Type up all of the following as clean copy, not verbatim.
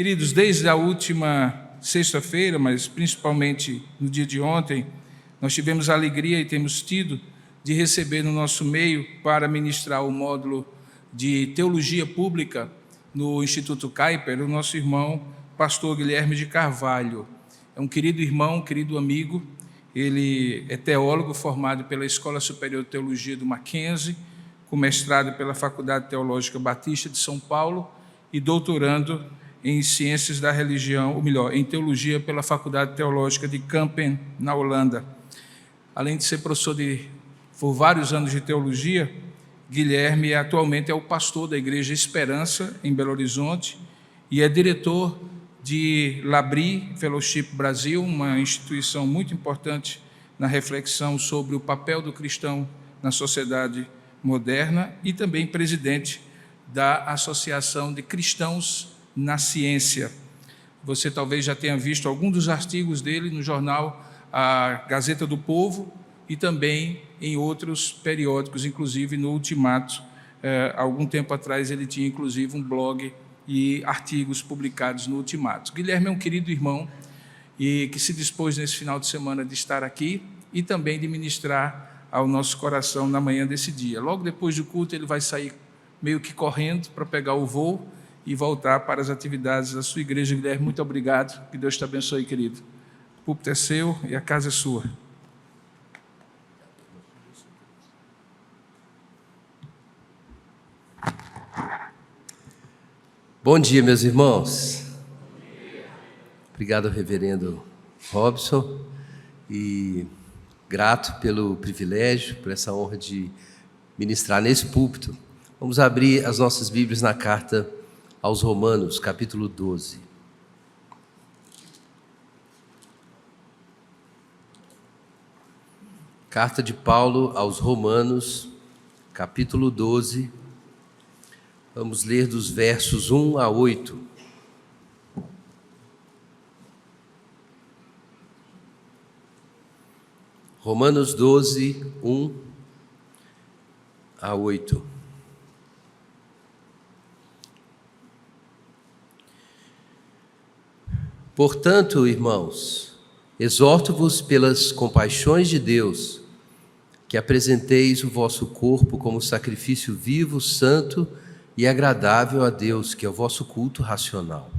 Queridos, desde a última sexta-feira, mas principalmente no dia de ontem, nós tivemos a alegria e temos tido de receber no nosso meio para ministrar o módulo de Teologia Pública no Instituto Kuyper, o nosso irmão, pastor Guilherme de Carvalho. É um querido irmão, um querido amigo. Ele é teólogo formado pela Escola Superior de Teologia do Mackenzie, com mestrado pela Faculdade Teológica Batista de São Paulo e doutorando em Ciências da Religião, ou melhor, em Teologia pela Faculdade Teológica de Kampen, na Holanda. Além de ser professor por vários anos de teologia, Guilherme atualmente é o pastor da Igreja Esperança, em Belo Horizonte, e é diretor de Labri Fellowship Brasil, uma instituição muito importante na reflexão sobre o papel do cristão na sociedade moderna, e também presidente da Associação de Cristãos na Ciência. Você talvez já tenha visto algum dos artigos dele no jornal A Gazeta do Povo e também em outros periódicos, inclusive no Ultimato. Algum tempo atrás ele tinha inclusive um blog e artigos publicados no Ultimato. Guilherme é um querido irmão e que se dispôs nesse final de semana de estar aqui e também de ministrar ao nosso coração na manhã desse dia. Logo depois do culto ele vai sair meio que correndo para pegar o voo e voltar para as atividades da sua igreja. Guilherme, muito obrigado, que Deus te abençoe, querido. O púlpito é seu e a casa é sua. Bom dia, meus irmãos. Obrigado ao reverendo Robson e grato pelo privilégio, por essa honra de ministrar nesse púlpito. Vamos abrir as nossas Bíblias na carta aos Romanos, capítulo 12. Carta de Paulo aos Romanos, capítulo 12. Vamos ler dos versos 1 a 8. Romanos 12, 1 a 8. Portanto, irmãos, exorto-vos pelas compaixões de Deus, que apresenteis o vosso corpo como sacrifício vivo, santo e agradável a Deus, que é o vosso culto racional.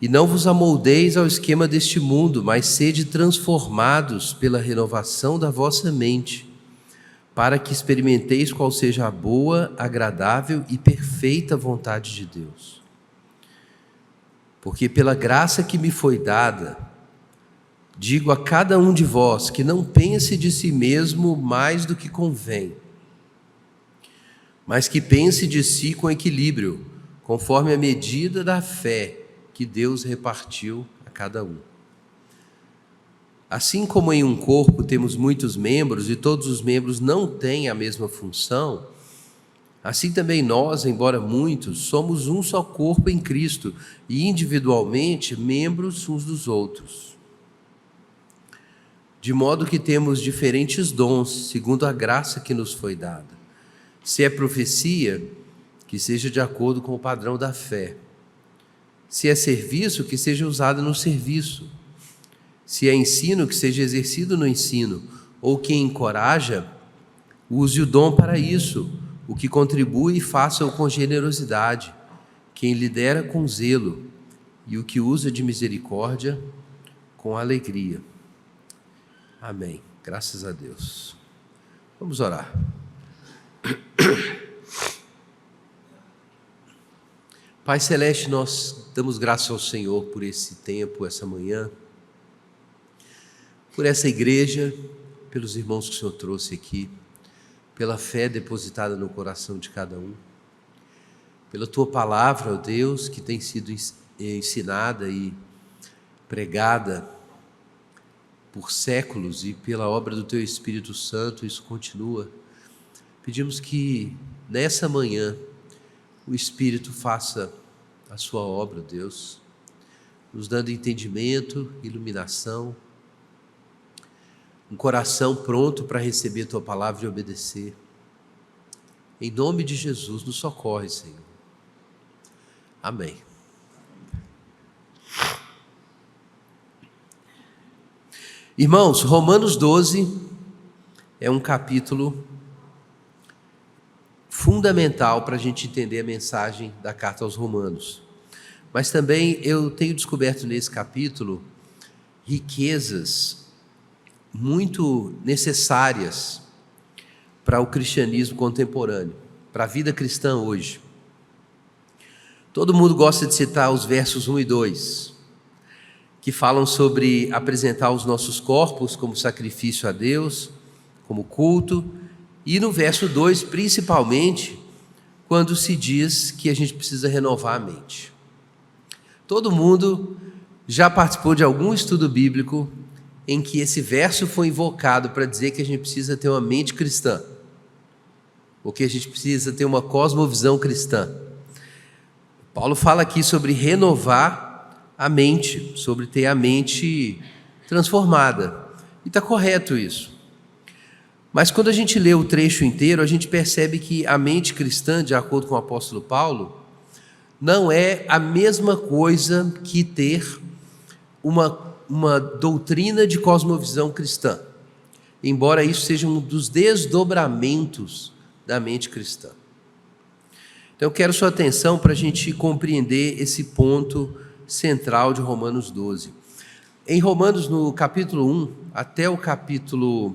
E não vos amoldeis ao esquema deste mundo, mas sede transformados pela renovação da vossa mente, para que experimenteis qual seja a boa, agradável e perfeita vontade de Deus. Porque pela graça que me foi dada, digo a cada um de vós que não pense de si mesmo mais do que convém, mas que pense de si com equilíbrio, conforme a medida da fé que Deus repartiu a cada um. Assim como em um corpo temos muitos membros e todos os membros não têm a mesma função, assim também nós, embora muitos, somos um só corpo em Cristo e individualmente membros uns dos outros. De modo que temos diferentes dons, segundo a graça que nos foi dada. Se é profecia, que seja de acordo com o padrão da fé. Se é serviço, que seja usado no serviço. Se é ensino, que seja exercido no ensino. Ou quem encoraja, use o dom para isso. O que contribui, faça-o com generosidade. Quem lidera, com zelo. E o que usa de misericórdia, com alegria. Amém. Graças a Deus. Vamos orar. Pai Celeste, nós damos graças ao Senhor por esse tempo, essa manhã, por essa igreja, pelos irmãos que o Senhor trouxe aqui, pela fé depositada no coração de cada um, pela Tua palavra, ó Deus, que tem sido ensinada e pregada por séculos e pela obra do Teu Espírito Santo, isso continua. Pedimos que nessa manhã o Espírito faça a sua obra, Deus, nos dando entendimento, iluminação, um coração pronto para receber a Tua palavra e obedecer. Em nome de Jesus, nos socorre, Senhor. Amém. Irmãos, Romanos 12 é um capítulo fundamental para a gente entender a mensagem da carta aos Romanos. Mas também eu tenho descoberto nesse capítulo riquezas muito necessárias para o cristianismo contemporâneo, para a vida cristã hoje. Todo mundo gosta de citar os versos 1 e 2, que falam sobre apresentar os nossos corpos como sacrifício a Deus, como culto, e no verso 2, principalmente, quando se diz que a gente precisa renovar a mente. Todo mundo já participou de algum estudo bíblico em que esse verso foi invocado para dizer que a gente precisa ter uma mente cristã, ou que a gente precisa ter uma cosmovisão cristã. Paulo fala aqui sobre renovar a mente, sobre ter a mente transformada. E está correto isso. Mas quando a gente lê o trecho inteiro, a gente percebe que a mente cristã, de acordo com o apóstolo Paulo, não é a mesma coisa que ter uma doutrina de cosmovisão cristã, embora isso seja um dos desdobramentos da mente cristã. Então eu quero sua atenção para a gente compreender esse ponto central de Romanos 12. Em Romanos, no capítulo 1 até o capítulo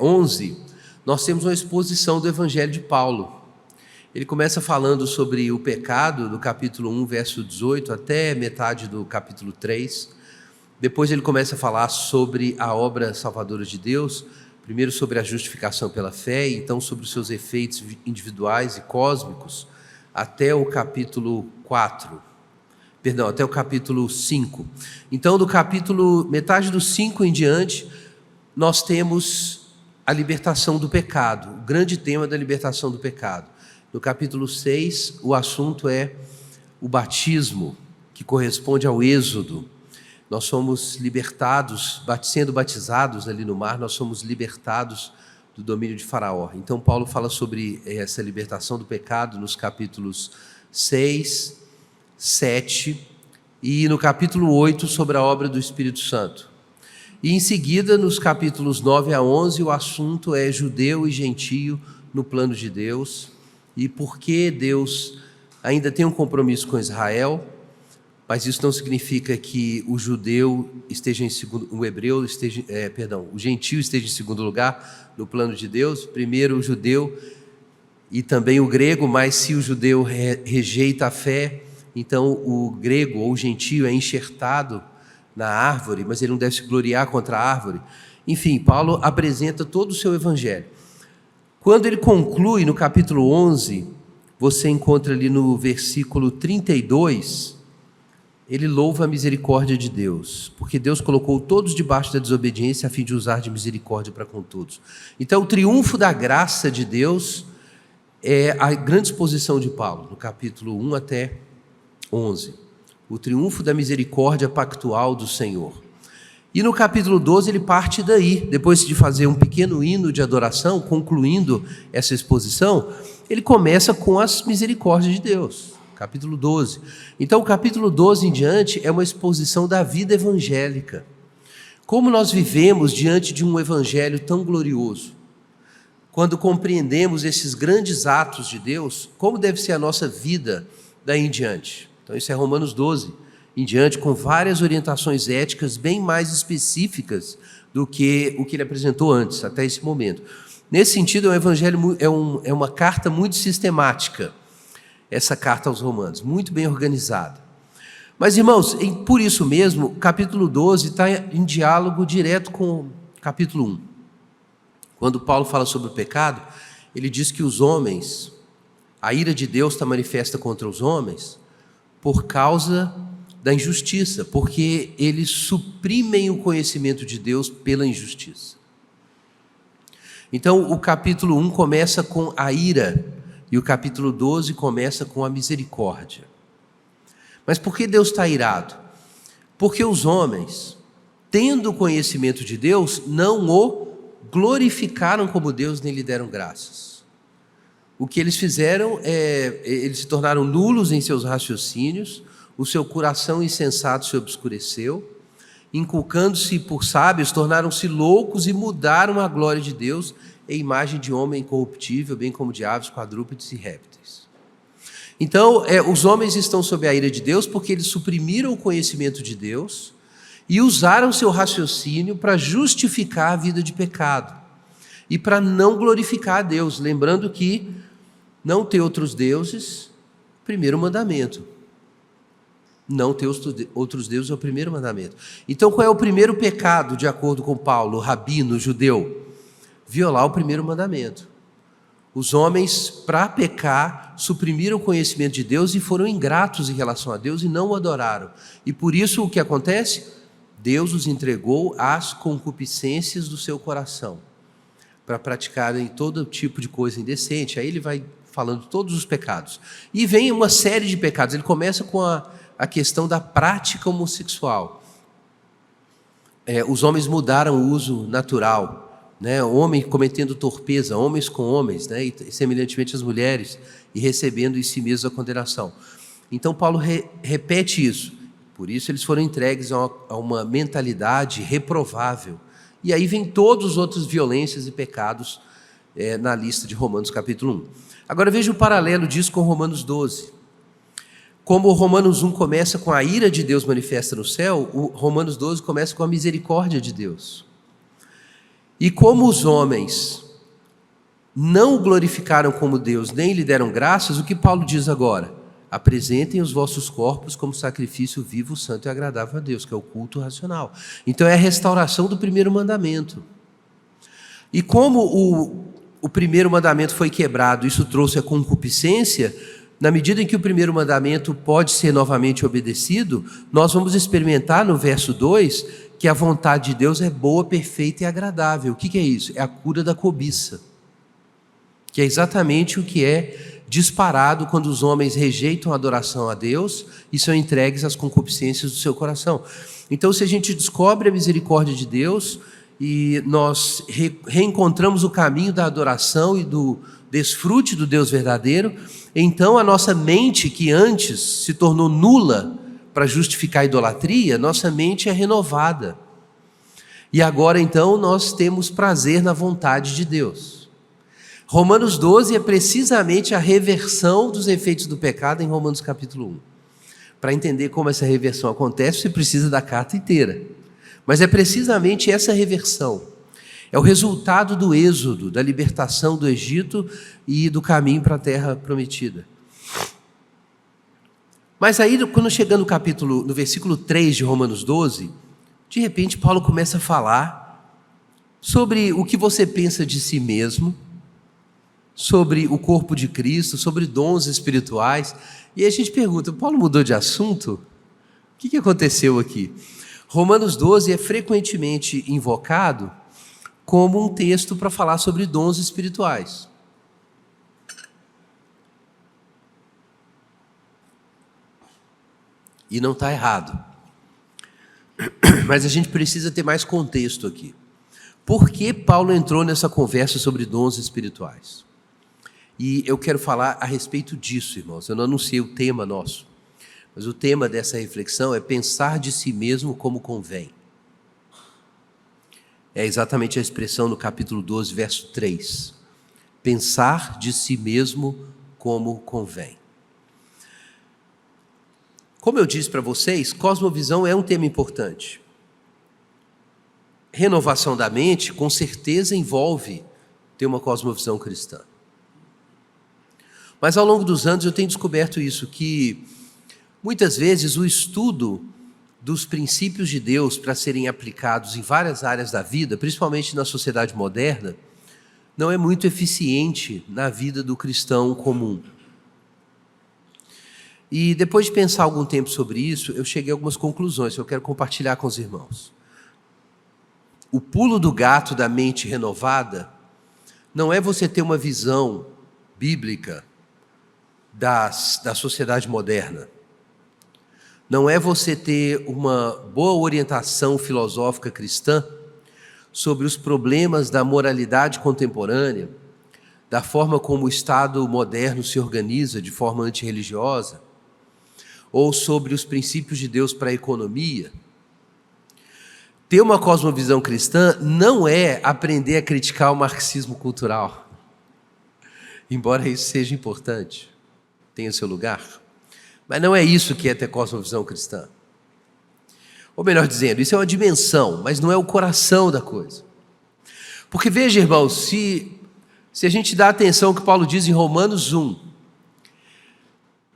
11, nós temos uma exposição do Evangelho de Paulo. Ele começa falando sobre o pecado, do capítulo 1, verso 18, até metade do capítulo 3. Depois ele começa a falar sobre a obra salvadora de Deus, primeiro sobre a justificação pela fé, então sobre os seus efeitos individuais e cósmicos, até o capítulo 5. Então, metade do 5 em diante, nós temos a libertação do pecado, o grande tema da libertação do pecado. No capítulo 6, o assunto é o batismo, que corresponde ao êxodo. Nós somos libertados, sendo batizados ali no mar, nós somos libertados do domínio de Faraó. Então Paulo fala sobre essa libertação do pecado nos capítulos 6, 7 e no capítulo 8 sobre a obra do Espírito Santo. E em seguida, nos capítulos 9 a 11, o assunto é judeu e gentio no plano de Deus, e por que Deus ainda tem um compromisso com Israel, mas isso não significa que o judeu esteja em segundo, o gentio esteja em segundo lugar no plano de Deus. Primeiro o judeu e também o grego, mas se o judeu rejeita a fé, então o grego ou o gentio é enxertado na árvore, mas ele não deve se gloriar contra a árvore. Enfim, Paulo apresenta todo o seu evangelho. Quando ele conclui no capítulo 11, você encontra ali no versículo 32, ele louva a misericórdia de Deus, porque Deus colocou todos debaixo da desobediência a fim de usar de misericórdia para com todos. Então o triunfo da graça de Deus é a grande exposição de Paulo, no capítulo 1 até 11. O triunfo da misericórdia pactual do Senhor. E no capítulo 12 ele parte daí, depois de fazer um pequeno hino de adoração, concluindo essa exposição, ele começa com as misericórdias de Deus, capítulo 12. Então o capítulo 12 em diante é uma exposição da vida evangélica. Como nós vivemos diante de um evangelho tão glorioso? Quando compreendemos esses grandes atos de Deus, como deve ser a nossa vida daí em diante? Então isso é Romanos 12 em diante, com várias orientações éticas bem mais específicas do que o que ele apresentou antes, até esse momento. Nesse sentido, o Evangelho é uma carta muito sistemática, essa carta aos Romanos, muito bem organizada. Mas, irmãos, por isso mesmo, o capítulo 12 está em diálogo direto com o capítulo 1. Quando Paulo fala sobre o pecado, ele diz que os homens, a ira de Deus está manifesta contra os homens por causa da injustiça, porque eles suprimem o conhecimento de Deus pela injustiça. Então, o capítulo 1 começa com a ira, e o capítulo 12 começa com a misericórdia. Mas por que Deus está irado? Porque os homens, tendo o conhecimento de Deus, não o glorificaram como Deus, nem lhe deram graças. O que eles fizeram eles se tornaram nulos em seus raciocínios, o seu coração insensato se obscureceu, inculcando-se por sábios, tornaram-se loucos e mudaram a glória de Deus em imagem de homem incorruptível, bem como de aves, quadrúpedes e répteis. Então, os homens estão sob a ira de Deus porque eles suprimiram o conhecimento de Deus e usaram seu raciocínio para justificar a vida de pecado e para não glorificar a Deus, lembrando que não ter outros deuses, primeiro mandamento. Não ter outros deuses é o primeiro mandamento. Então, qual é o primeiro pecado, de acordo com Paulo, o rabino judeu? Violar o primeiro mandamento. Os homens, para pecar, suprimiram o conhecimento de Deus e foram ingratos em relação a Deus e não o adoraram. E por isso o que acontece? Deus os entregou às concupiscências do seu coração, para praticarem todo tipo de coisa indecente. Aí ele vai falando todos os pecados. E vem uma série de pecados. Ele começa com a questão da prática homossexual. Os homens mudaram o uso natural, né? O homem cometendo torpeza, homens com homens, né? E semelhantemente as mulheres, e recebendo em si mesmo a condenação. Então Paulo repete isso. Por isso eles foram entregues a uma mentalidade reprovável. E aí vem todos os outros violências e pecados na lista de Romanos capítulo 1. Agora veja o paralelo disso com Romanos 12. Como o Romanos 1 começa com a ira de Deus manifesta no céu, o Romanos 12 começa com a misericórdia de Deus. E como os homens não o glorificaram como Deus, nem lhe deram graças, o que Paulo diz agora? Apresentem os vossos corpos como sacrifício vivo, santo e agradável a Deus, que é o culto racional. Então é a restauração do primeiro mandamento. E como o primeiro mandamento foi quebrado, isso trouxe a concupiscência, na medida em que o primeiro mandamento pode ser novamente obedecido, nós vamos experimentar no verso 2 que a vontade de Deus é boa, perfeita e agradável. O que é isso? É a cura da cobiça, que é exatamente o que é disparado quando os homens rejeitam a adoração a Deus e são entregues às concupiscências do seu coração. Então, se a gente descobre a misericórdia de Deus e nós reencontramos o caminho da adoração e do desfrute do Deus verdadeiro, então a nossa mente, que antes se tornou nula para justificar a idolatria, nossa mente é renovada. E agora então nós temos prazer na vontade de Deus. Romanos 12 é precisamente a reversão dos efeitos do pecado em Romanos capítulo 1. Para entender como essa reversão acontece, você precisa da carta inteira. Mas é precisamente essa reversão. É o resultado do êxodo, da libertação do Egito e do caminho para a terra prometida. Mas aí, quando chega no versículo 3 de Romanos 12, de repente Paulo começa a falar sobre o que você pensa de si mesmo, sobre o corpo de Cristo, sobre dons espirituais. E aí a gente pergunta, Paulo mudou de assunto? O que aconteceu aqui? Romanos 12 é frequentemente invocado como um texto para falar sobre dons espirituais. E não está errado. Mas a gente precisa ter mais contexto aqui. Por que Paulo entrou nessa conversa sobre dons espirituais? E eu quero falar a respeito disso, irmãos. Eu não anunciei o tema nosso, mas o tema dessa reflexão é pensar de si mesmo como convém. É exatamente a expressão no capítulo 12, verso 3. Pensar de si mesmo como convém. Como eu disse para vocês, cosmovisão é um tema importante. Renovação da mente, com certeza, envolve ter uma cosmovisão cristã. Mas ao longo dos anos eu tenho descoberto isso, que muitas vezes o estudo dos princípios de Deus para serem aplicados em várias áreas da vida, principalmente na sociedade moderna, não é muito eficiente na vida do cristão comum. E depois de pensar algum tempo sobre isso, eu cheguei a algumas conclusões que eu quero compartilhar com os irmãos. O pulo do gato da mente renovada não é você ter uma visão bíblica da sociedade moderna. Não é você ter uma boa orientação filosófica cristã sobre os problemas da moralidade contemporânea, da forma como o Estado moderno se organiza de forma antirreligiosa, ou sobre os princípios de Deus para a economia. ter uma cosmovisão cristã não é aprender a criticar o marxismo cultural. Embora isso seja importante, tenha seu lugar. Mas não é isso que é ter cosmovisão cristã. Ou melhor dizendo, isso é uma dimensão, mas não é o coração da coisa. Porque veja, irmãos, se a gente dá atenção ao que Paulo diz em Romanos 1,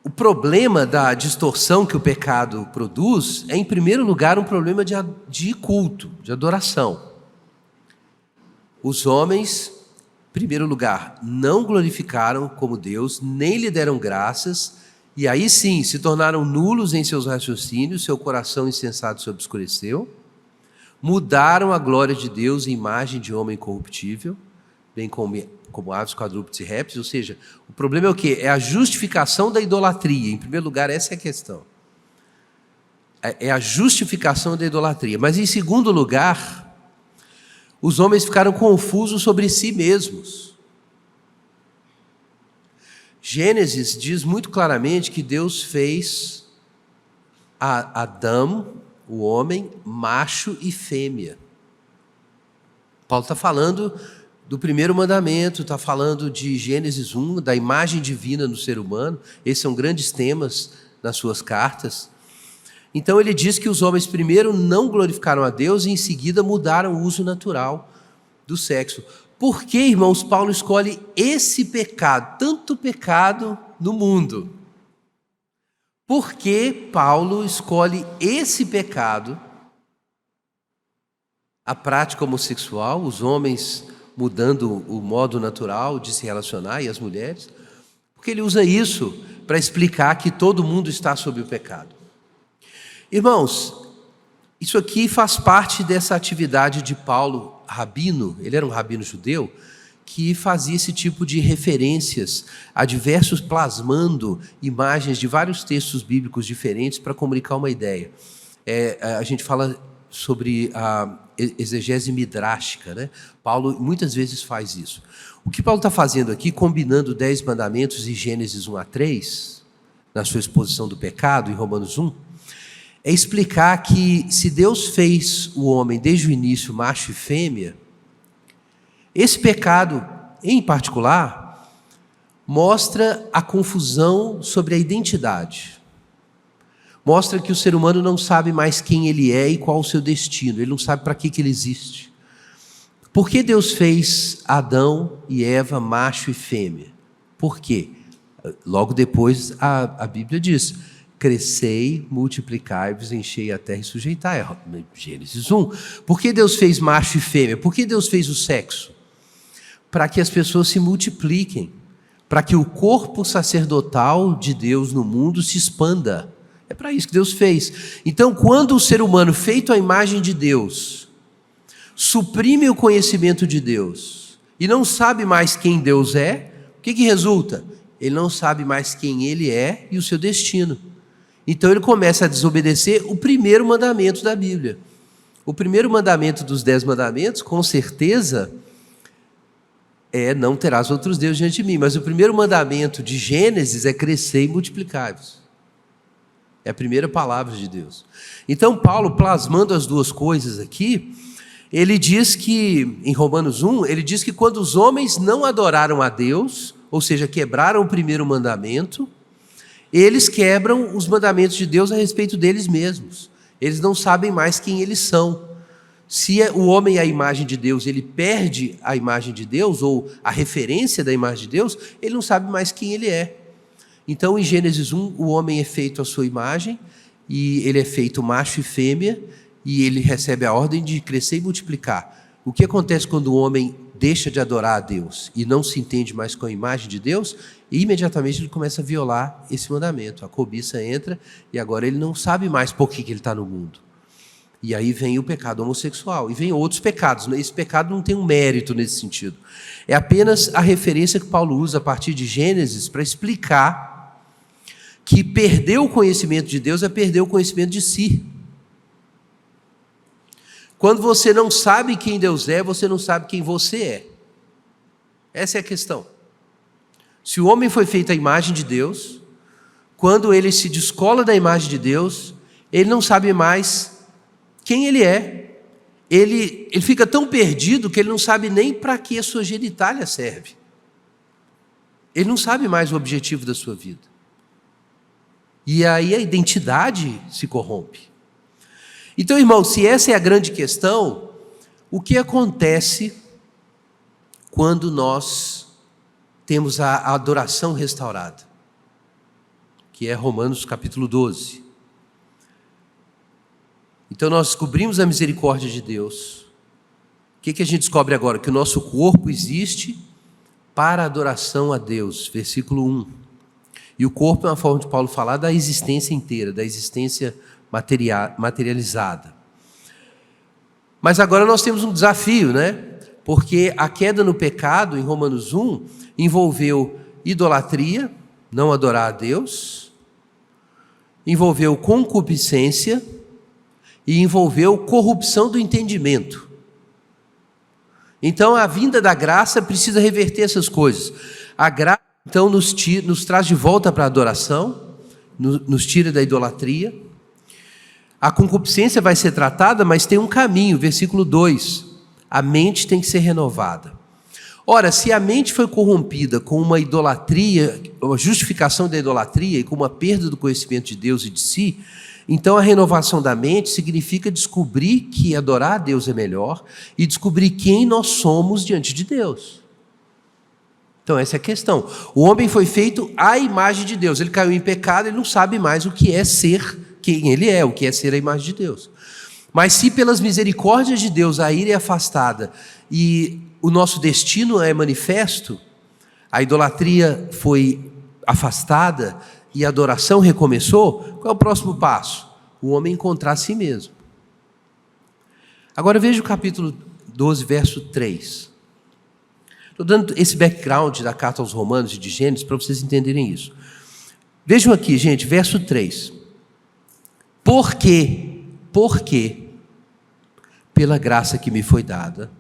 o problema da distorção que o pecado produz é, em primeiro lugar, um problema de culto, de adoração. Os homens, em primeiro lugar, não glorificaram como Deus, nem lhe deram graças, e aí sim se tornaram nulos em seus raciocínios, seu coração insensato se obscureceu, mudaram a glória de Deus em imagem de homem corruptível, bem como aves, quadrúpedes e répteis. Ou seja, o problema é o quê? É a justificação da idolatria. Em primeiro lugar, essa é a questão. É a justificação da idolatria. Mas em segundo lugar, os homens ficaram confusos sobre si mesmos. Gênesis diz muito claramente que Deus fez a Adão, o homem, macho e fêmea. Paulo está falando do primeiro mandamento, está falando de Gênesis 1, da imagem divina no ser humano. Esses são grandes temas nas suas cartas. Então ele diz que os homens primeiro não glorificaram a Deus e em seguida mudaram o uso natural do sexo. Por que, irmãos, Paulo escolhe esse pecado, tanto pecado no mundo? Por que Paulo escolhe esse pecado, a prática homossexual, os homens mudando o modo natural de se relacionar e as mulheres? Porque ele usa isso para explicar que todo mundo está sob o pecado. Irmãos, isso aqui faz parte dessa atividade de Paulo, rabino. Ele era um rabino judeu que fazia esse tipo de referências a diversos, plasmando imagens de vários textos bíblicos diferentes para comunicar uma ideia. A gente fala sobre a exegese midrástica, né? Paulo muitas vezes faz isso. O que Paulo está fazendo aqui, combinando 10 mandamentos e Gênesis 1 a 3, na sua exposição do pecado, em Romanos 1, é explicar que se Deus fez o homem desde o início macho e fêmea, esse pecado, em particular, mostra a confusão sobre a identidade. Mostra que o ser humano não sabe mais quem ele é e qual o seu destino. Ele não sabe para que ele existe. Por que Deus fez Adão e Eva macho e fêmea? Por quê? Logo depois a Bíblia diz: crescei, multiplicai-vos, enchei a terra e sujeitai. Gênesis 1. Por que Deus fez macho e fêmea? Por que Deus fez o sexo? Para que as pessoas se multipliquem, para que o corpo sacerdotal de Deus no mundo se expanda. É para isso que Deus fez. Então, quando o ser humano, feito à imagem de Deus, suprime o conhecimento de Deus e não sabe mais quem Deus é, o que resulta? Ele não sabe mais quem ele é e o seu destino. Então ele começa a desobedecer o primeiro mandamento da Bíblia. O primeiro mandamento dos 10 mandamentos, com certeza, é: não terás outros deuses diante de mim. Mas o primeiro mandamento de Gênesis é: crescer e multiplicai-vos. É a primeira palavra de Deus. Então Paulo, plasmando as duas coisas aqui, ele diz que, em Romanos 1, ele diz que quando os homens não adoraram a Deus, ou seja, quebraram o primeiro mandamento, eles quebram os mandamentos de Deus a respeito deles mesmos. Eles não sabem mais quem eles são. Se o homem é a imagem de Deus, ele perde a imagem de Deus, ou a referência da imagem de Deus, ele não sabe mais quem ele é. Então, em Gênesis 1, o homem é feito à sua imagem, e ele é feito macho e fêmea, e ele recebe a ordem de crescer e multiplicar. O que acontece quando o homem deixa de adorar a Deus e não se entende mais com a imagem de Deus? E imediatamente ele começa a violar esse mandamento. A cobiça entra e agora ele não sabe mais por que ele está no mundo. E aí vem o pecado homossexual e vem outros pecados. Esse pecado não tem um mérito nesse sentido. É apenas a referência que Paulo usa a partir de Gênesis para explicar que perder o conhecimento de Deus é perder o conhecimento de si. Quando você não sabe quem Deus é, você não sabe quem você é. Essa é a questão. Se o homem foi feito à imagem de Deus, quando ele se descola da imagem de Deus, ele não sabe mais quem ele é ele fica tão perdido que ele não sabe nem para que a sua genitália serve. Ele não sabe mais o objetivo da sua vida. E aí a identidade se corrompe. Então, irmão, se essa é a grande questão, o que acontece quando nós temos a adoração restaurada? Que é Romanos capítulo 12. Então nós descobrimos a misericórdia de Deus. O que a gente descobre agora? Que o nosso corpo existe para a adoração a Deus, versículo 1. E o corpo é uma forma de Paulo falar da existência inteira, da existência materializada. Mas agora nós temos um desafio, né? Porque a queda no pecado, em Romanos 1, envolveu idolatria, não adorar a Deus, envolveu concupiscência e envolveu corrupção do entendimento. Então a vinda da graça precisa reverter essas coisas. A graça então nos traz de volta para a adoração, nos tira da idolatria. A concupiscência vai ser tratada, mas tem um caminho, versículo 2. A mente tem que ser renovada. Ora, se a mente foi corrompida com uma idolatria, uma justificação da idolatria e com uma perda do conhecimento de Deus e de si, então a renovação da mente significa descobrir que adorar a Deus é melhor e descobrir quem nós somos diante de Deus. Então essa é a questão. O homem foi feito à imagem de Deus. Ele caiu em pecado, ele não sabe mais o que é ser quem ele é, o que é ser a imagem de Deus. Mas se pelas misericórdias de Deus a ira é afastada e o nosso destino é manifesto, a idolatria foi afastada e a adoração recomeçou, qual é o próximo passo? O homem encontrar a si mesmo. Agora veja o capítulo 12, verso 3. Estou dando esse background da carta aos Romanos e de Gênesis para vocês entenderem isso. Vejam aqui, gente, verso 3. Por quê? Pela graça que me foi dada,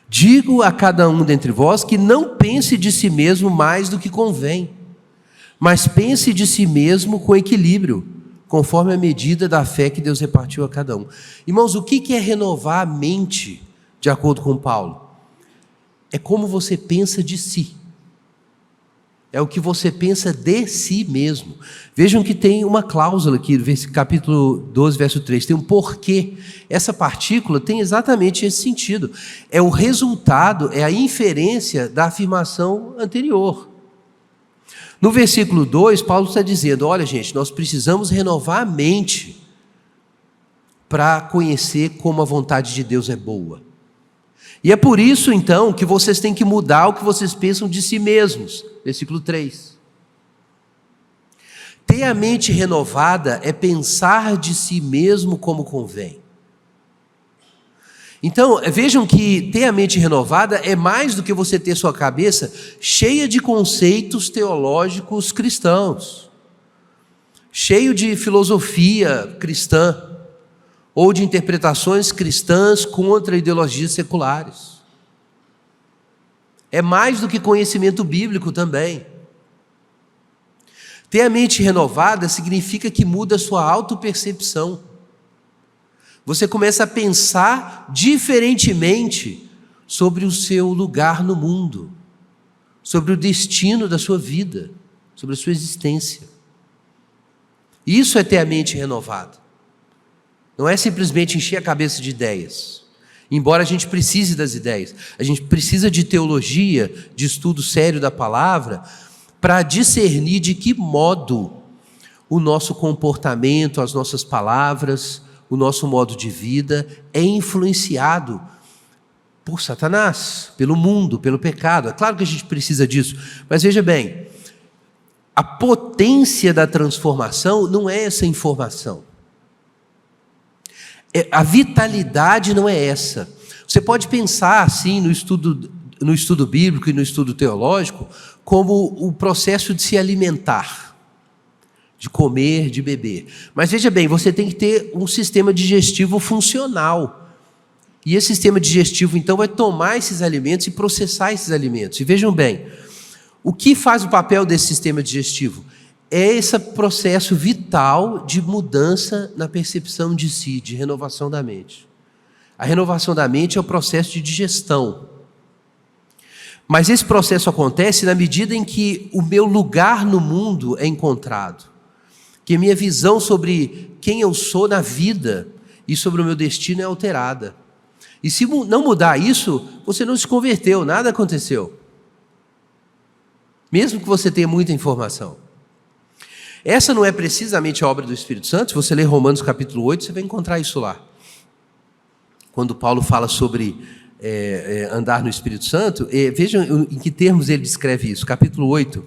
digo a cada um dentre vós que não pense de si mesmo mais do que convém, mas pense de si mesmo com equilíbrio, conforme a medida da fé que Deus repartiu a cada um. Irmãos, o que é renovar a mente, de acordo com Paulo? É como você pensa de si. É o que você pensa de si mesmo. Vejam que tem uma cláusula aqui, capítulo 12, verso 3, tem um porquê. Essa partícula tem exatamente esse sentido. É o resultado, é a inferência da afirmação anterior. No versículo 2, Paulo está dizendo, olha gente, nós precisamos renovar a mente para conhecer como a vontade de Deus é boa. E é por isso, então, que vocês têm que mudar o que vocês pensam de si mesmos. Versículo 3. Ter a mente renovada é pensar de si mesmo como convém. Então, vejam que ter a mente renovada é mais do que você ter sua cabeça cheia de conceitos teológicos cristãos, cheio de filosofia cristã, ou de interpretações cristãs contra ideologias seculares. É mais do que conhecimento bíblico também. Ter a mente renovada significa que muda a sua autopercepção. Você começa a pensar diferentemente sobre o seu lugar no mundo, sobre o destino da sua vida, sobre a sua existência. Isso é ter a mente renovada. Não é simplesmente encher a cabeça de ideias. Embora a gente precise das ideias, a gente precisa de teologia, de estudo sério da palavra, para discernir de que modo o nosso comportamento, as nossas palavras, o nosso modo de vida é influenciado por Satanás, pelo mundo, pelo pecado. É claro que a gente precisa disso, mas veja bem, a potência da transformação não é essa informação. A vitalidade não é essa. Você pode pensar assim no estudo bíblico e no estudo teológico como o processo de se alimentar, de comer, de beber. Mas veja bem, você tem que ter um sistema digestivo funcional. E esse sistema digestivo então vai tomar esses alimentos e processar esses alimentos. E vejam bem, o que faz o papel desse sistema digestivo? É esse processo vital de mudança na percepção de si, de renovação da mente. A renovação da mente é o processo de digestão. Mas esse processo acontece na medida em que o meu lugar no mundo é encontrado, que a minha visão sobre quem eu sou na vida e sobre o meu destino é alterada. E se não mudar isso, você não se converteu, nada aconteceu. Mesmo que você tenha muita informação. Essa não é precisamente a obra do Espírito Santo. Se você ler Romanos capítulo 8, você vai encontrar isso lá. Quando Paulo fala sobre andar no Espírito Santo, vejam em que termos ele descreve isso. Capítulo 8,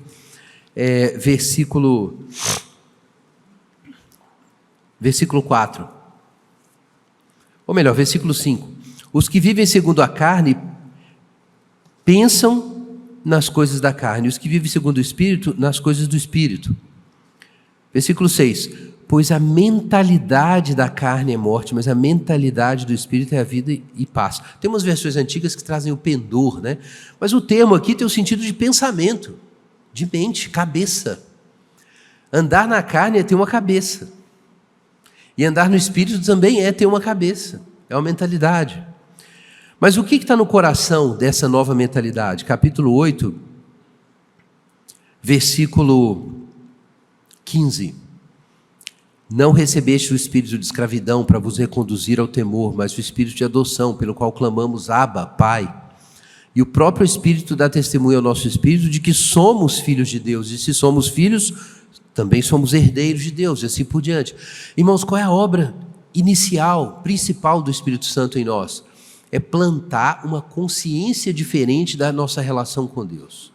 versículo 4. Ou melhor, versículo 5. Os que vivem segundo a carne pensam nas coisas da carne, os que vivem segundo o Espírito, nas coisas do Espírito. Versículo 6. Pois a mentalidade da carne é morte, mas a mentalidade do Espírito é a vida e paz. Tem umas versões antigas que trazem o pendor, né? Mas o termo aqui tem o sentido de pensamento, de mente, cabeça. Andar na carne é ter uma cabeça. E andar no Espírito também é ter uma cabeça, é uma mentalidade. Mas o que está no coração dessa nova mentalidade? Capítulo 8, versículo 15. Não recebeste o espírito de escravidão para vos reconduzir ao temor, mas o espírito de adoção, pelo qual clamamos, Abba, Pai. E o próprio Espírito dá testemunho ao nosso espírito de que somos filhos de Deus. E se somos filhos, também somos herdeiros de Deus, e assim por diante. Irmãos, qual é a obra inicial, principal do Espírito Santo em nós? É plantar uma consciência diferente da nossa relação com Deus.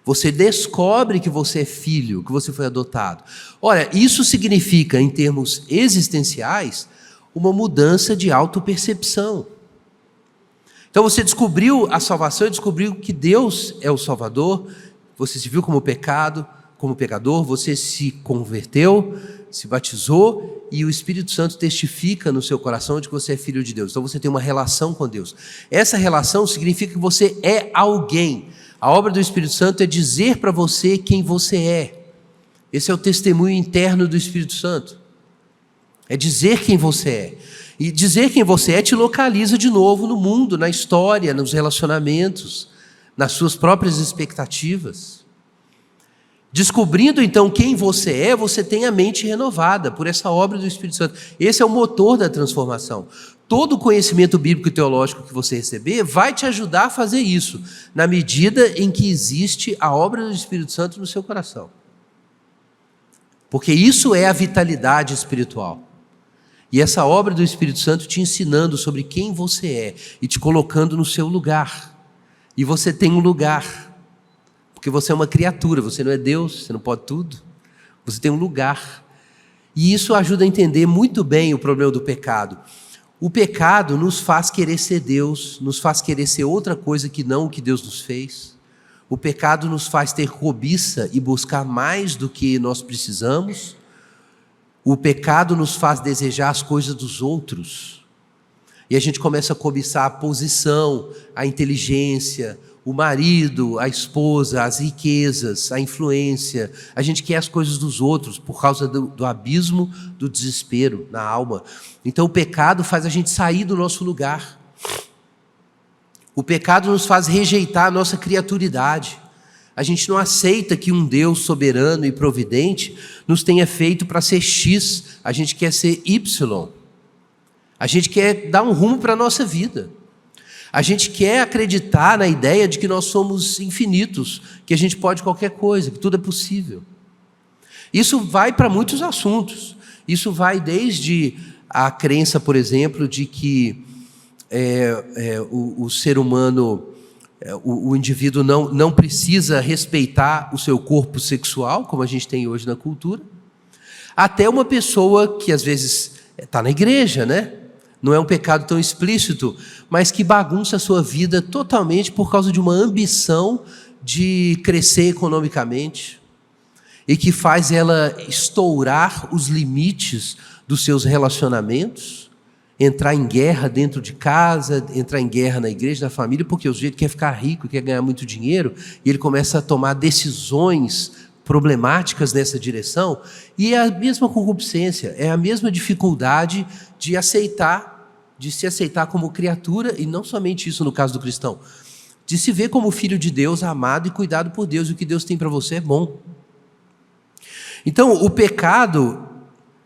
Você descobre que você é filho, que você foi adotado. Olha, isso significa, em termos existenciais, uma mudança de autopercepção. Então você descobriu a salvação e descobriu que Deus é o Salvador, você se viu como pecador, você se converteu, se batizou e o Espírito Santo testifica no seu coração de que você é filho de Deus. Então você tem uma relação com Deus. Essa relação significa que você é alguém. A obra do Espírito Santo é dizer para você quem você é. Esse é o testemunho interno do Espírito Santo. É dizer quem você é. E dizer quem você é te localiza de novo no mundo, na história, nos relacionamentos, nas suas próprias expectativas. Descobrindo então quem você é, você tem a mente renovada por essa obra do Espírito Santo. Esse é o motor da transformação. Todo o conhecimento bíblico e teológico que você receber vai te ajudar a fazer isso, na medida em que existe a obra do Espírito Santo no seu coração. Porque isso é a vitalidade espiritual. E essa obra do Espírito Santo te ensinando sobre quem você é e te colocando no seu lugar. E você tem um lugar. Porque você é uma criatura, você não é Deus, você não pode tudo. Você tem um lugar. E isso ajuda a entender muito bem o problema do pecado. O pecado nos faz querer ser Deus, nos faz querer ser outra coisa que não o que Deus nos fez. O pecado nos faz ter cobiça e buscar mais do que nós precisamos. O pecado nos faz desejar as coisas dos outros. E a gente começa a cobiçar a posição, a inteligência, o marido, a esposa, as riquezas, a influência. A gente quer as coisas dos outros por causa do abismo, do desespero na alma. Então o pecado faz a gente sair do nosso lugar. O pecado nos faz rejeitar a nossa criaturidade. A gente não aceita que um Deus soberano e providente nos tenha feito para ser X. A gente quer ser Y. A gente quer dar um rumo para a nossa vida. A gente quer acreditar na ideia de que nós somos infinitos, que a gente pode qualquer coisa, que tudo é possível. Isso vai para muitos assuntos. Isso vai desde a crença, por exemplo, de que o ser humano, o indivíduo não precisa respeitar o seu corpo sexual, como a gente tem hoje na cultura, até uma pessoa que às vezes está na igreja, né? Não é um pecado tão explícito, mas que bagunça a sua vida totalmente por causa de uma ambição de crescer economicamente e que faz ela estourar os limites dos seus relacionamentos, entrar em guerra dentro de casa, entrar em guerra na igreja, na família, porque o sujeito quer ficar rico, quer ganhar muito dinheiro, e ele começa a tomar decisões problemáticas nessa direção, e é a mesma concupiscência, é a mesma dificuldade de aceitar de se aceitar como criatura, e não somente isso no caso do cristão, de se ver como filho de Deus, amado e cuidado por Deus, e o que Deus tem para você é bom. Então, o pecado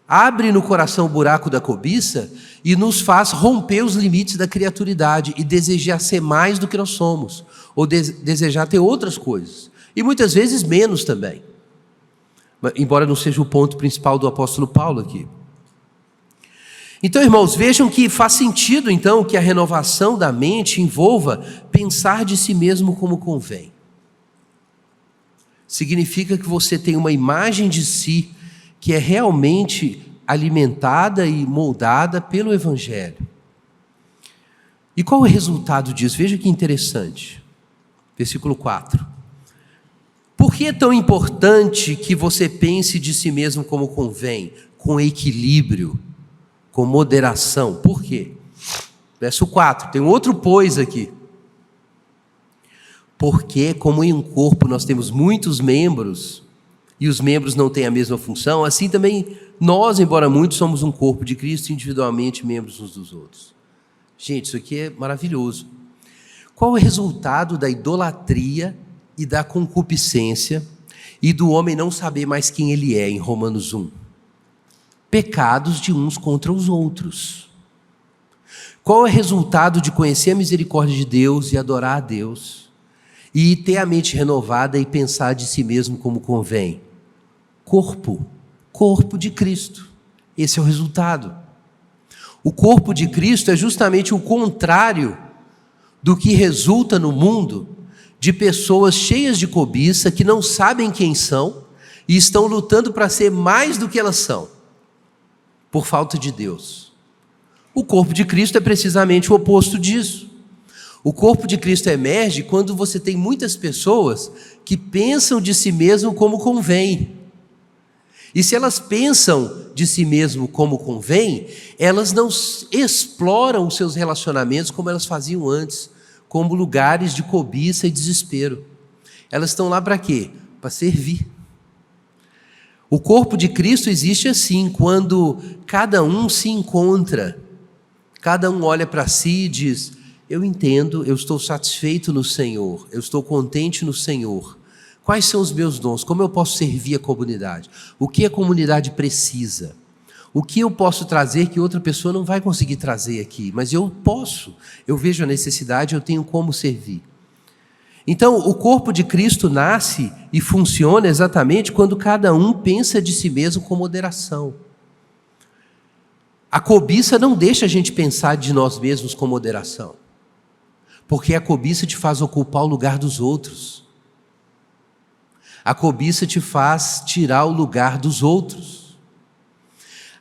abre no coração o buraco da cobiça e nos faz romper os limites da criaturidade e desejar ser mais do que nós somos, ou desejar ter outras coisas, e muitas vezes menos também, embora não seja o ponto principal do apóstolo Paulo aqui. Então, irmãos, vejam que faz sentido, então, que a renovação da mente envolva pensar de si mesmo como convém. Significa que você tem uma imagem de si que é realmente alimentada e moldada pelo Evangelho. E qual é o resultado disso? Veja que interessante. Versículo 4. Por que é tão importante que você pense de si mesmo como convém, com equilíbrio, com moderação? Por quê? Verso 4, tem um outro pois aqui. Porque, como em um corpo nós temos muitos membros, e os membros não têm a mesma função, assim também nós, embora muitos, somos um corpo de Cristo, individualmente membros uns dos outros. Gente, isso aqui é maravilhoso. Qual é o resultado da idolatria e da concupiscência e do homem não saber mais quem ele é, em Romanos 1? Pecados de uns contra os outros. Qual é o resultado de conhecer a misericórdia de Deus e adorar a Deus e ter a mente renovada e pensar de si mesmo como convém? Corpo de Cristo. Esse é o resultado. O corpo de Cristo é justamente o contrário do que resulta no mundo de pessoas cheias de cobiça, que não sabem quem são e estão lutando para ser mais do que elas são, por falta de Deus. O corpo de Cristo é precisamente o oposto disso. O corpo de Cristo emerge quando você tem muitas pessoas que pensam de si mesmo como convém. E se elas pensam de si mesmo como convém, elas não exploram os seus relacionamentos como elas faziam antes, como lugares de cobiça e desespero. Elas estão lá para quê? Para servir. O corpo de Cristo existe assim, quando cada um se encontra, cada um olha para si e diz: eu entendo, eu estou satisfeito no Senhor, eu estou contente no Senhor. Quais são os meus dons? Como eu posso servir a comunidade? O que a comunidade precisa? O que eu posso trazer que outra pessoa não vai conseguir trazer aqui? Mas eu posso, eu vejo a necessidade, eu tenho como servir. Então, o corpo de Cristo nasce e funciona exatamente quando cada um pensa de si mesmo com moderação. A cobiça não deixa a gente pensar de nós mesmos com moderação, porque a cobiça te faz ocupar o lugar dos outros. A cobiça te faz tirar o lugar dos outros.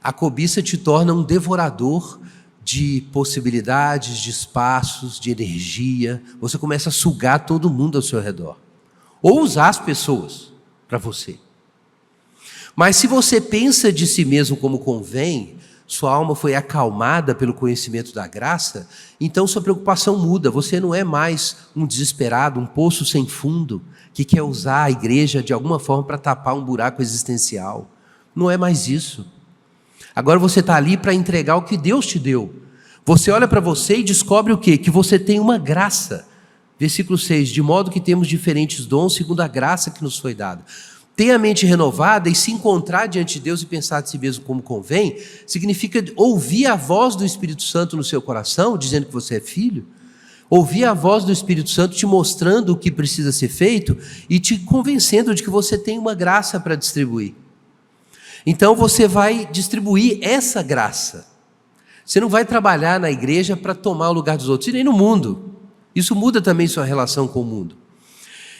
A cobiça te torna um devorador de possibilidades, de espaços, de energia. Você começa a sugar todo mundo ao seu redor, ou usar as pessoas para você. Mas se você pensa de si mesmo como convém, sua alma foi acalmada pelo conhecimento da graça, então sua preocupação muda. Você não é mais um desesperado, um poço sem fundo, que quer usar a igreja de alguma forma para tapar um buraco existencial. Não é mais isso. Agora você está ali para entregar o que Deus te deu. Você olha para você e descobre o quê? Que você tem uma graça. Versículo 6, de modo que temos diferentes dons segundo a graça que nos foi dada. Ter a mente renovada e se encontrar diante de Deus e pensar de si mesmo como convém, significa ouvir a voz do Espírito Santo no seu coração, dizendo que você é filho, ouvir a voz do Espírito Santo te mostrando o que precisa ser feito e te convencendo de que você tem uma graça para distribuir. Então você vai distribuir essa graça. Você não vai trabalhar na igreja para tomar o lugar dos outros, e nem no mundo. Isso muda também sua relação com o mundo.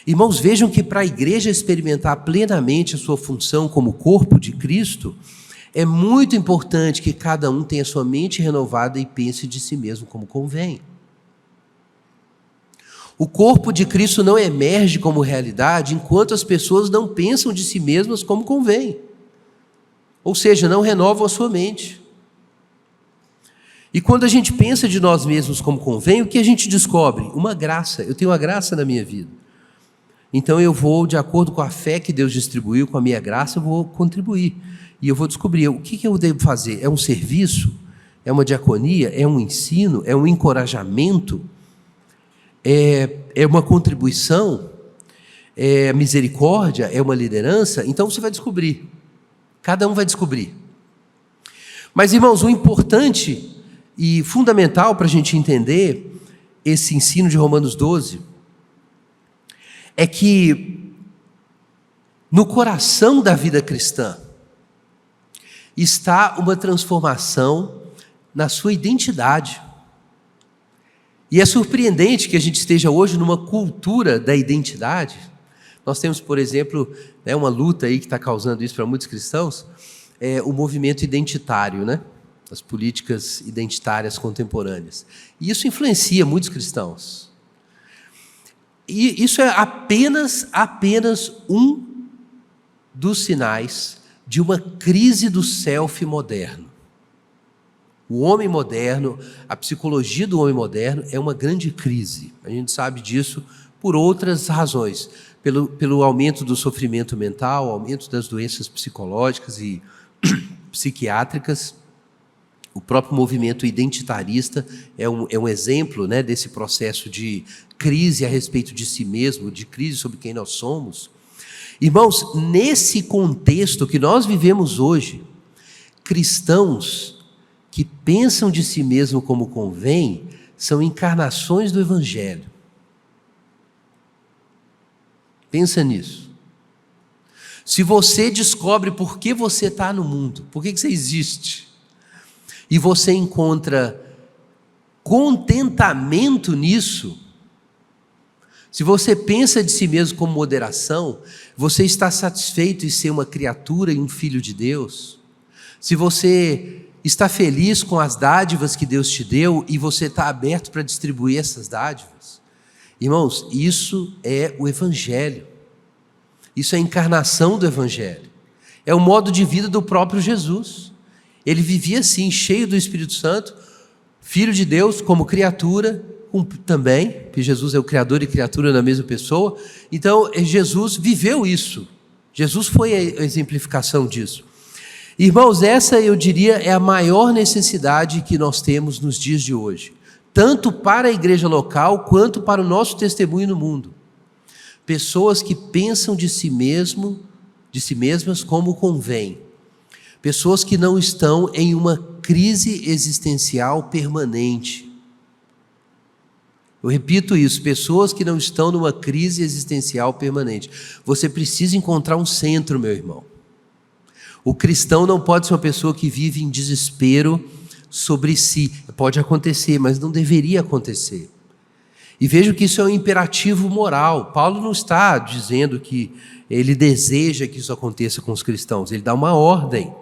Irmãos, vejam que para a igreja experimentar plenamente a sua função como corpo de Cristo, é muito importante que cada um tenha sua mente renovada e pense de si mesmo como convém. O corpo de Cristo não emerge como realidade enquanto as pessoas não pensam de si mesmas como convém. Ou seja, não renovam a sua mente. E quando a gente pensa de nós mesmos como convém, o que a gente descobre? Uma graça. Eu tenho uma graça na minha vida. Então eu vou, de acordo com a fé que Deus distribuiu, com a minha graça, eu vou contribuir. E eu vou descobrir o que eu devo fazer. É um serviço? é uma diaconia, é um ensino, é um encorajamento, é uma contribuição, é misericórdia, é uma liderança. Então você vai descobrir, cada um vai descobrir. Mas, irmãos, o importante e fundamental para a gente entender esse ensino de Romanos 12 é que no coração da vida cristã está uma transformação na sua identidade. E é surpreendente que a gente esteja hoje numa cultura da identidade. Nós temos, por exemplo, uma luta aí que está causando isso para muitos cristãos, o movimento identitário, né? As políticas identitárias contemporâneas. E isso influencia muitos cristãos. E isso é apenas um dos sinais de uma crise do self moderno. O homem moderno, a psicologia do homem moderno é uma grande crise. A gente sabe disso por outras razões. Pelo aumento do sofrimento mental, aumento das doenças psicológicas e psiquiátricas. O próprio movimento identitarista é um exemplo, né, desse processo de crise a respeito de si mesmo, de crise sobre quem nós somos. Irmãos, nesse contexto que nós vivemos hoje, cristãos que pensam de si mesmo como convém, são encarnações do Evangelho. Pensa nisso. Se você descobre por que você está no mundo, por que você existe, e você encontra contentamento nisso, se você pensa de si mesmo com moderação, você está satisfeito em ser uma criatura e um filho de Deus, se você está feliz com as dádivas que Deus te deu e você está aberto para distribuir essas dádivas, irmãos, isso é o Evangelho. Isso é a encarnação do Evangelho. É o modo de vida do próprio Jesus. Ele vivia assim, cheio do Espírito Santo, Filho de Deus, como criatura, também, porque Jesus é o Criador e criatura na mesma pessoa. Então, Jesus viveu isso. Jesus foi a exemplificação disso. Irmãos, essa, eu diria, é a maior necessidade que nós temos nos dias de hoje. Tanto para a igreja local, quanto para o nosso testemunho no mundo. Pessoas que pensam de si mesmas como convém. Pessoas que não estão em uma crise existencial permanente. Eu repito isso, pessoas que não estão numa crise existencial permanente. Você precisa encontrar um centro, meu irmão. O cristão não pode ser uma pessoa que vive em desespero sobre si. Pode acontecer, mas não deveria acontecer. E vejo que isso é um imperativo moral. Paulo não está dizendo que ele deseja que isso aconteça com os cristãos. Ele dá uma ordem.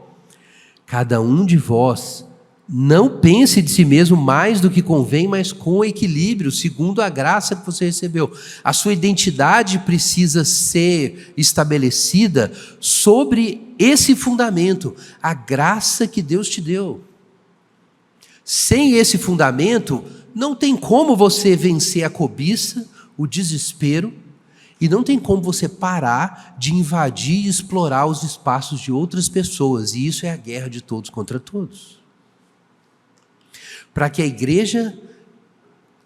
Cada um de vós não pense de si mesmo mais do que convém, mas com equilíbrio, segundo a graça que você recebeu. A sua identidade precisa ser estabelecida sobre esse fundamento, a graça que Deus te deu. Sem esse fundamento, não tem como você vencer a cobiça, o desespero, e não tem como você parar de invadir e explorar os espaços de outras pessoas. E isso é a guerra de todos contra todos. Para que a igreja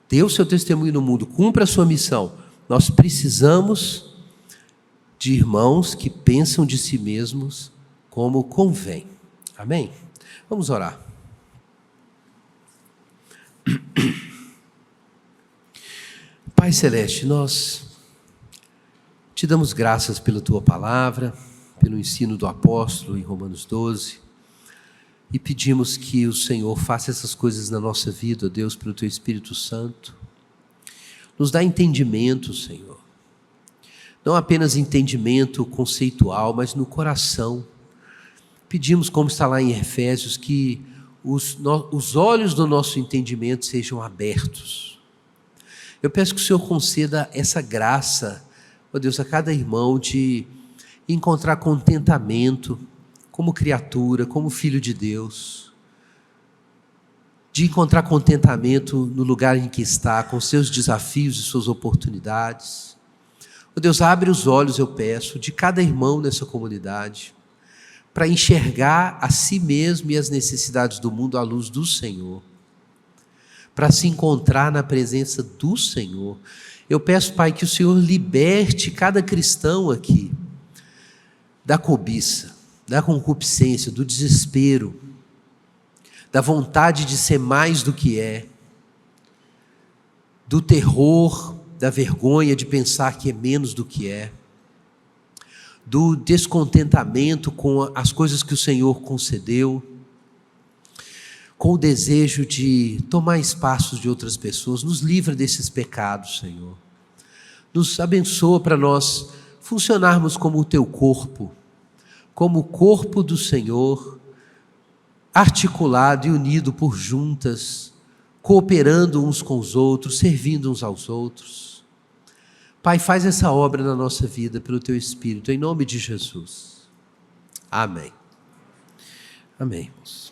dê o seu testemunho no mundo, cumpra a sua missão, nós precisamos de irmãos que pensam de si mesmos como convém. Amém? Vamos orar. Pai Celeste, nós te damos graças pela tua palavra, pelo ensino do apóstolo em Romanos 12, e pedimos que o Senhor faça essas coisas na nossa vida, ó Deus, pelo teu Espírito Santo. Nos dá entendimento, Senhor. Não apenas entendimento conceitual, mas no coração. Pedimos, como está lá em Efésios, que os olhos do nosso entendimento sejam abertos. Eu peço que o Senhor conceda essa graça, ó Deus, a cada irmão de encontrar contentamento como criatura, como filho de Deus, de encontrar contentamento no lugar em que está, com seus desafios e suas oportunidades. Ó Deus, abre os olhos, eu peço, de cada irmão nessa comunidade, para enxergar a si mesmo e as necessidades do mundo à luz do Senhor, para se encontrar na presença do Senhor. Eu peço, Pai, que o Senhor liberte cada cristão aqui da cobiça, da concupiscência, do desespero, da vontade de ser mais do que é, do terror, da vergonha de pensar que é menos do que é, do descontentamento com as coisas que o Senhor concedeu, com o desejo de tomar espaços de outras pessoas. Nos livra desses pecados, Senhor. Nos abençoa para nós funcionarmos como o Teu corpo, como o corpo do Senhor, articulado e unido por juntas, cooperando uns com os outros, servindo uns aos outros. Pai, faz essa obra na nossa vida pelo Teu Espírito, em nome de Jesus. Amém. Amém, irmãos.